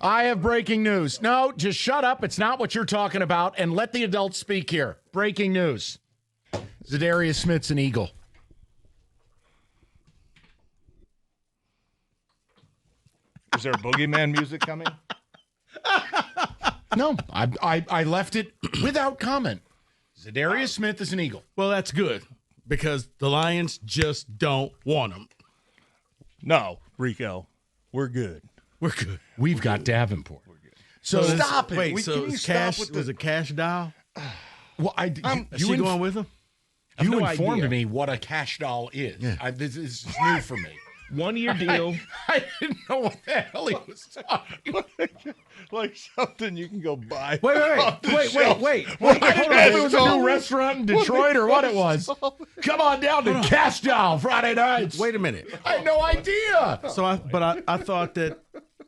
I have breaking news. No, just shut up. It's not what you're talking about, and let the adults speak here. Breaking news. Za'Darius Smith's an Eagle. Is there boogeyman music coming? No, I left it without comment. Za'Darius Smith is an Eagle. Well, that's good because the Lions just don't want him. No, Rico, we're good. We're good. We've got Davenport. So stop it. Wait, so Can you is stop Cash with was it Cash Doll? Well, Is she going with him? You no informed idea. me what a cash doll is. Yeah. This is new for me. 1 year deal. I didn't know what the hell he was talking about. Like something you can go buy. Wait. I don't know if it was a new restaurant in Detroit or what it was. Come on down to Cash Doll Friday nights. Wait a minute. I had no idea. So I thought that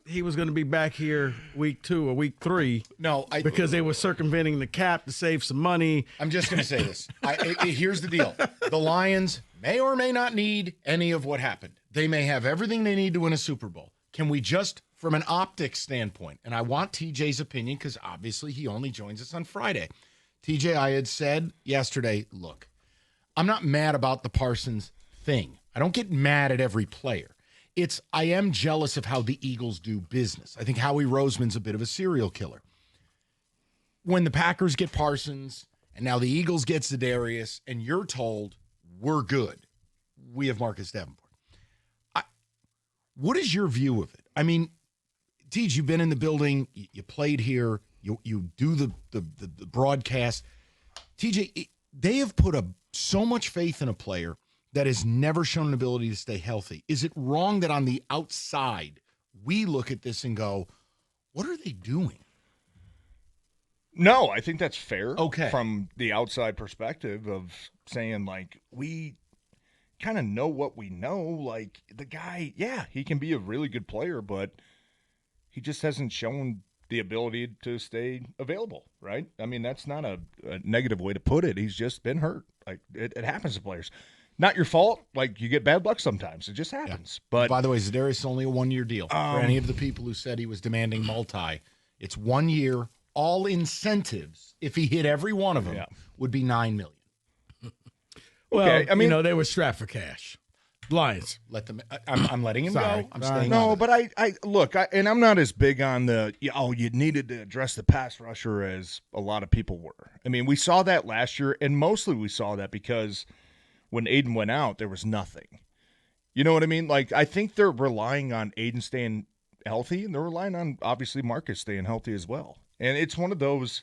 he was going to be back here week 2 or week 3. No, because they were circumventing the cap to save some money. I'm just going to say this. Here's the deal. The Lions may or may not need any of what happened. They may have everything they need to win a Super Bowl. Can we just, from an optics standpoint, and I want TJ's opinion because obviously he only joins us on Friday. TJ, I had said yesterday, look, I'm not mad about the Parsons thing. I don't get mad at every player. I am jealous of how the Eagles do business. I think Howie Roseman's a bit of a serial killer. When the Packers get Parsons and now the Eagles get Za'Darius and you're told we're good, we have Marcus Davenport. What is your view of it? I mean, Tej, you've been in the building, you played here, you do the broadcast. TJ, they have put so much faith in a player that has never shown an ability to stay healthy. Is it wrong that on the outside we look at this and go, what are they doing? No, I think that's fair. Okay. From the outside perspective of saying, like, we kind of know what we know. Like, the guy, yeah, he can be a really good player, but he just hasn't shown the ability to stay available, right? I mean, that's not a negative way to put it. He's just been hurt. Like, it happens to players. Not your fault. Like, you get bad luck sometimes. It just happens. Yeah. But by the way, Za'Darius is only a 1-year deal. For any of the people who said he was demanding multi, it's 1 year. All incentives, if he hit every one of them, would be $9 million. Well, okay. I mean, they were strapped for cash. Lions. Let them. I'm letting him Sorry. go. I'm staying. No, but I look, and I'm not as big on the you needed to address the pass rusher as a lot of people were. I mean, we saw that last year, and mostly we saw that because when Aiden went out, there was nothing. You know what I mean? Like, I think they're relying on Aiden staying healthy, and they're relying on obviously Marcus staying healthy as well. And it's one of those.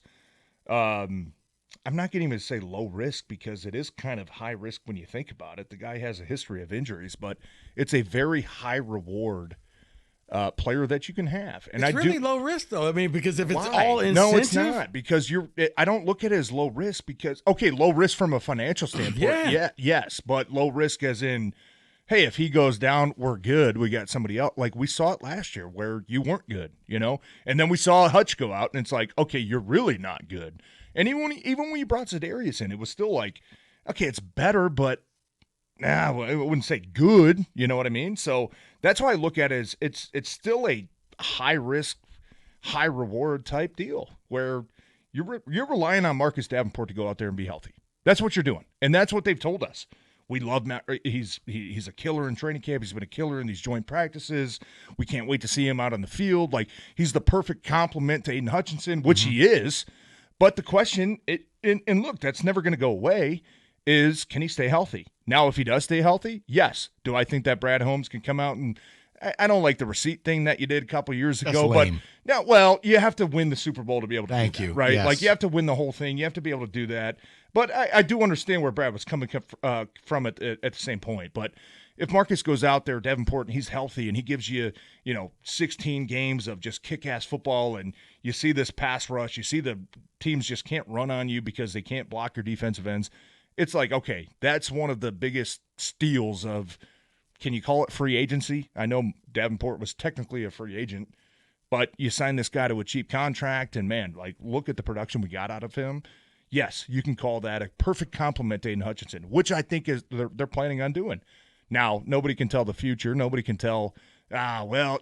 I'm not getting to say low risk because it is kind of high risk when you think about it. The guy has a history of injuries, but it's a very high reward player that you can have. And it's really low risk, though. I mean, because if it's all incentive. No, it's not. Because I don't look at it as low risk because, okay, low risk from a financial standpoint. Yes, but low risk as in, hey, if he goes down, we're good. We got somebody else. Like we saw it last year where you weren't good, you know? And then we saw Hutch go out, and it's like, okay, you're really not good. And even when you brought Za'Darius in, it was still like, okay, it's better, but I wouldn't say good. You know what I mean? So that's why I look at it as it's still a high risk, high reward type deal where you're relying on Marcus Davenport to go out there and be healthy. That's what you're doing, and that's what they've told us. We love Matt. He's a killer in training camp. He's been a killer in these joint practices. We can't wait to see him out on the field. Like, he's the perfect complement to Aiden Hutchinson, which he is. But the question, and look, that's never going to go away, is can he stay healthy? Now, if he does stay healthy, yes. Do I think that Brad Holmes can come out and I don't like the receipt thing that you did a couple of years ago. That's lame. But now, well, you have to win the Super Bowl to be able to Thank do that, you. right? Yes. Like, you have to win the whole thing. You have to be able to do that. But I do understand where Brad was coming from at the same point. But if Marcus goes out there, Davenport, and he's healthy, and he gives you, 16 games of just kick-ass football, and you see this pass rush, you see the teams just can't run on you because they can't block your defensive ends, it's like, okay, that's one of the biggest steals of, can you call it free agency? I know Davenport was technically a free agent, but you sign this guy to a cheap contract, and, man, like, look at the production we got out of him. Yes, you can call that a perfect compliment to Aiden Hutchinson, which I think is they're planning on doing. Now, nobody can tell the future. Nobody can tell well,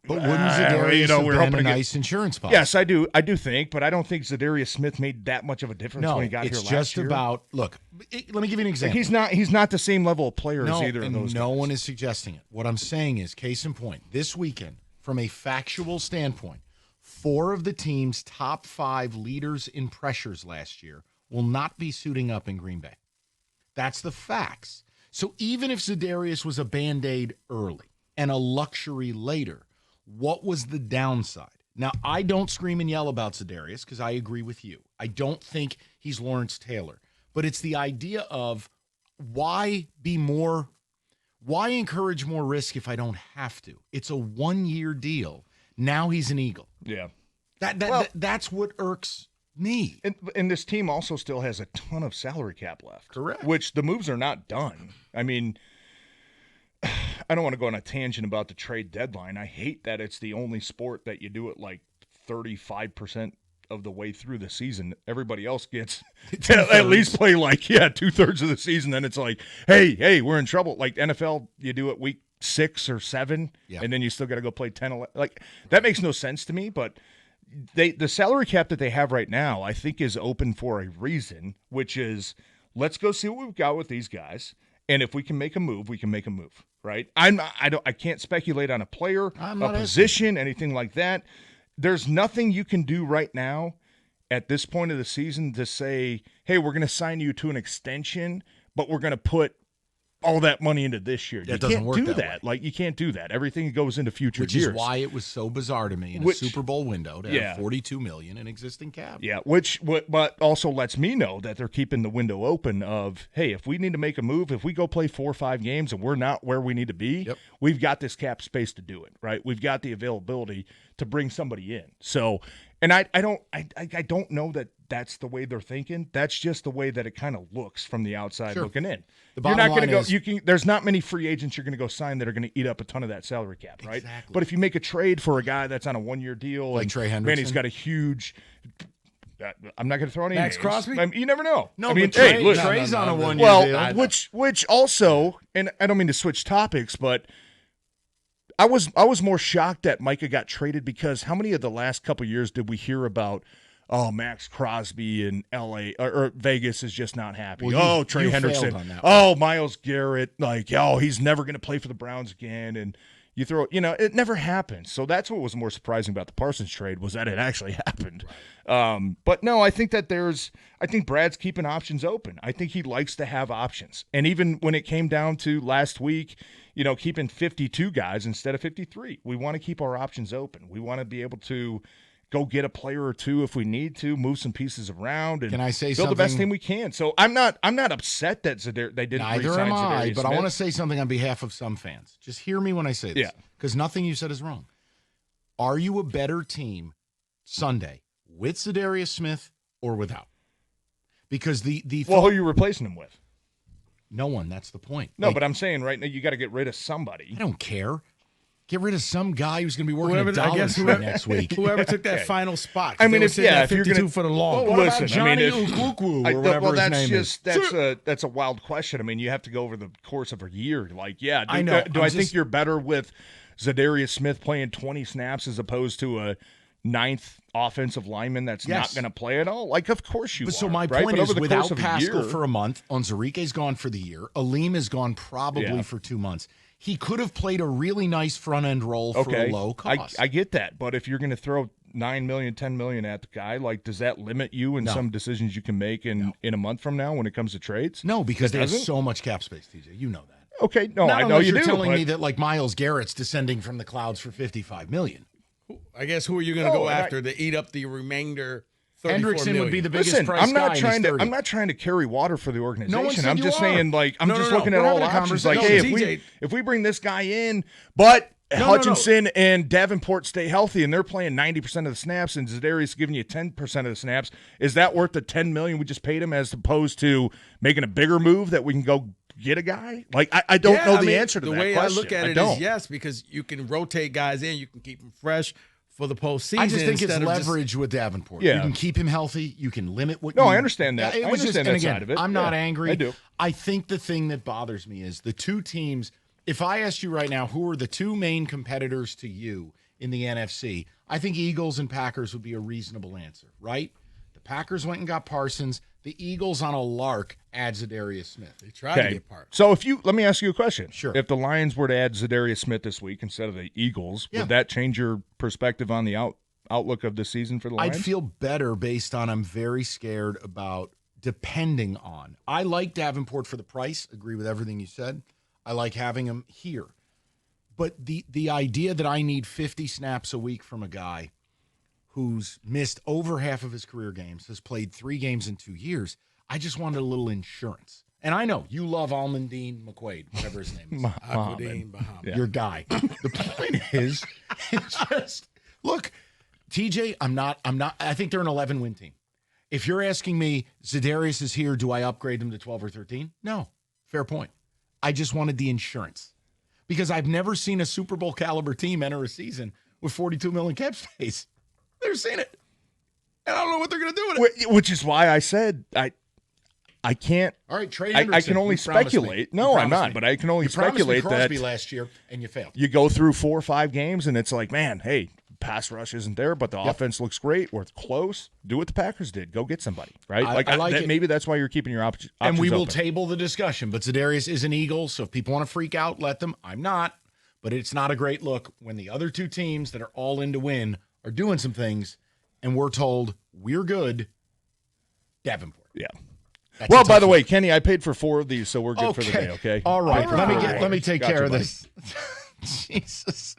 But wouldn't Za'Darius we're have hoping been to a get. nice insurance policy? Yes, I do think, but I don't think Za'Darius Smith made that much of a difference No, when he got here it's last just year. about, look, let me give you an example. He's not the same level of player as either of those no guys. one is suggesting it. What I'm saying is, case in point, this weekend, from a factual standpoint, 4 of the team's top 5 leaders in pressures last year will not be suiting up in Green Bay. That's the facts. So even if Za'Darius was a Band-Aid early and a luxury later, what was the downside? Now, I don't scream and yell about Za'Darius because I agree with you. I don't think he's Lawrence Taylor. But it's the idea of why encourage more risk if I don't have to? It's a 1-year deal. Now he's an Eagle. Yeah. That's what irks me. And this team also still has a ton of salary cap left. Correct. Which the moves are not done. I mean, I don't want to go on a tangent about the trade deadline. I hate that it's the only sport that you do it like 35% of the way through the season. Everybody else gets to at least play like, 2/3 of the season. Then it's like, hey, we're in trouble. Like NFL, you do it week 6 or 7, and then you still got to go play 10, 11. Like, that makes no sense to me, but the salary cap that they have right now, I think, is open for a reason, which is let's go see what we've got with these guys. And if we can make a move, we can make a move, right? I can't speculate on a player, a position, anything like that. There's nothing you can do right now at this point of the season to say, hey, we're going to sign you to an extension, but we're going to put all that money into this year. It doesn't work that way. Like, you can't do that. Everything goes into future years. Which is why it was so bizarre to me in a Super Bowl window to have $42 million in existing cap. Yeah, but also lets me know that they're keeping the window open of, hey, if we need to make a move, if we go play 4 or 5 games and we're not where we need to be, we've got this cap space to do it, right? We've got the availability to bring somebody in. So, and I don't know that that's the way they're thinking. That's just the way that it kind of looks from the outside looking in. You're not going to go. There's not many free agents you're going to go sign that are going to eat up a ton of that salary cap, right? Exactly. But if you make a trade for a guy that's on a 1-year deal, like and Trey Hendrickson, man, he's got a huge. I'm not going to throw any Max names. Crosby. I mean, you never know. No, I mean, but hey, look, Trey's on a 1-year deal. which also, and I don't mean to switch topics, but I was more shocked that Micah got traded because how many of the last couple of years did we hear about? Oh, Max Crosby in L.A. or Vegas is just not happy. Well, Trey Hendrickson. Myles Garrett. Like, he's never going to play for the Browns again. And you throw, it never happens. So that's what was more surprising about the Parsons trade was that it actually happened. Right. But no, I think Brad's keeping options open. I think he likes to have options. And even when it came down to last week, keeping 52 guys instead of 53, we want to keep our options open. We want to be able to go get a player or two if we need to, move some pieces around, and build the best team we can. So I'm not upset that they didn't. Neither am I, but I want to say something on behalf of some fans. Just hear me when I say this, because nothing you said is wrong. Are you a better team Sunday with Za'Darius Smith or without? Because who are you replacing him with? No one. That's the point. No, but I'm saying right now you got to get rid of somebody. I don't care. Get rid of some guy who's going to be working at Dollar Tree next week. Whoever took that final spot. I mean, if you're going to for the long. Well, listen, Johnny Ukukwu or whatever his name is. That's a wild question. I mean, you have to go over the course of a year. Like, I know. I think you're better with Za'Darius Smith playing 20 snaps as opposed to a 9th offensive lineman that's not going to play at all? Like, of course you are. So my point is, without Pascal for a month, Onzarique's gone for the year. Aleem is gone probably for 2 months. He could have played a really nice front-end role for a low cost. I get that. But if you're going to throw $9 million, $10 million at the guy, like, does that limit you in some decisions you can make in a month from now when it comes to trades? No, because there's so much cap space, TJ. You know that. Okay, no, I know you do. You're telling me that, like, Myles Garrett's descending from the clouds for $55 million. I guess who are you going to go after to eat up the remainder? Hendrickson would be the biggest price I'm not guy. I'm not trying to carry water for the organization. No one said I'm just saying, like, I'm just looking at all options. Like, hey, if we bring this guy in, but Hutchinson and Davenport stay healthy and they're playing 90% of the snaps and Za'Darius giving you 10% of the snaps, is that worth the $10 million we just paid him as opposed to making a bigger move that we can go get a guy? Like, I don't know the answer to that question. The way I look at it is yes, because you can rotate guys in, you can keep them fresh for the postseason. I just think it's leverage with Davenport. Yeah. You can keep him healthy. You can limit what. I understand that. I understand that again, side of it. I'm not angry. I do. I think the thing that bothers me is the two teams. if I asked you right now, who are the two main competitors to you in the NFC, I think Eagles and Packers would be a reasonable answer, right? The Packers went and got Parsons. The Eagles on a lark add Za'Darius Smith. They tried to get Parsons. So let me ask you a question. Sure. If the Lions were to add Za'Darius Smith this week instead of the Eagles, would that change your perspective on the outlook of the season for the Lions? I'd feel better based on I'm very scared about depending on. I like Davenport for the price. Agree with everything you said. I like having him here. But the idea that I need 50 snaps a week from a guy who's missed over half of his career games, has played 3 games in 2 years, I just wanted a little insurance. And I know you love Almondine McQuaid, whatever his name is. Bahaman. Your guy. The point is, it's just, look, TJ, I think they're an 11-win team. If you're asking me, Za'Darius is here, do I upgrade him to 12 or 13? No. Fair point. I just wanted the insurance. Because I've never seen a Super Bowl caliber team enter a season with $42 million cap space. Never seen it. And I don't know what they're going to do with it. Which is why I said I can't. All right, Trey Anderson. I can only speculate. No, I'm not. But I can only speculate that Crosby last year, and you failed. You go through 4 or 5 games, and it's like, man, hey, pass rush isn't there, but the offense looks great. We're close. Do what the Packers did. Go get somebody, right? I like it. Maybe that's why you're keeping your options and we will open. table the discussion. But Za'Darius is an Eagle, so if people want to freak out, let them. I'm not. But it's not a great look when the other 2 teams that are all in to win are doing some things, and we're told we're good. Davenport. Yeah. That's well, by the way, Kenny, I paid for 4 of these, so we're good for the day. Okay. All right. Let me take care of Buddy. this. Jesus.